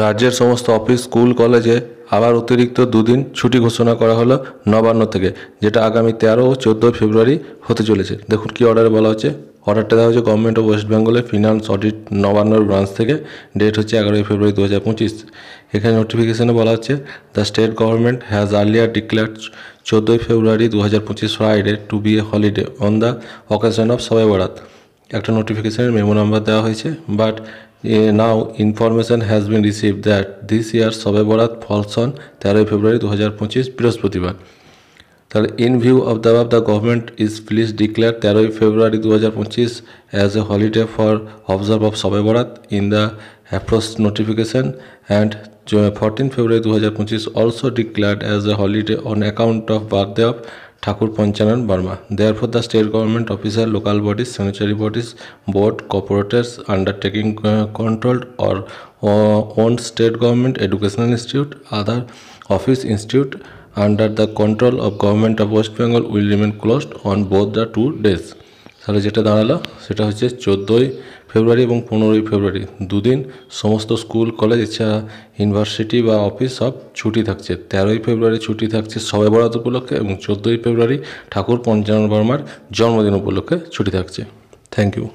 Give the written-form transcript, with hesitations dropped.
রাজ্যের সমস্ত office, school, কলেজে আবার অতিরিক্ত দুদিন ছুটি ঘোষণা করা হলো নবান্ন থেকে, যেটা আগামী 13 ও 14 ফেব্রুয়ারি হতে চলেছে। দেখুন কি অর্ডারে বলা হচ্ছে। অর্ডারটা দেওয়া হচ্ছে গভর্নমেন্ট অফ ওয়েস্ট বেঙ্গলের ফিনান্স অডিট নবান্নর ব্রাঞ্চ থেকে। ডেট হচ্ছে 11 ফেব্রুয়ারি 2025। এখানে নোটিফিকেশনে বলা হচ্ছে the state government has earlier declared 14 February 2025 Friday to be a holiday on the occasion of Shab-e Barat. একটা নোটিফিকেশনের মেমো নাম্বার দেওয়া হয়েছে, but now information has been received that this year Shab-e Barat falls on 13 February 2025 বৃহস্পতিবার। তাহলে in view of the the government is please declare 13 February 2025 as a holiday for observe of Shab-e Barat in the approach notification and 14 February 2025 also declared as a holiday on account of birthday of Thakur Panchanan Burma. Therefore, the state government officer, local bodies, sanitary bodies, board, corporates undertaking controlled or owned state government, educational institute, other office institute under the control of government of West Bengal will remain closed on both the 2 days. তাহলে যেটা দাঁড়ালো সেটা হচ্ছে 14 ফেব্রুয়ারি এবং 15 ফেব্রুয়ারি দুদিন সমস্ত school, college, এছাড়া university বা অফিস সব ছুটি থাকছে। 13 ফেব্রুয়ারি ছুটি থাকছে শবে বরাত উপলক্ষে এবং 14 ফেব্রুয়ারি ঠাকুর পঞ্চানন বর্মার জন্মদিন উপলক্ষে ছুটি থাকছে। Thank you.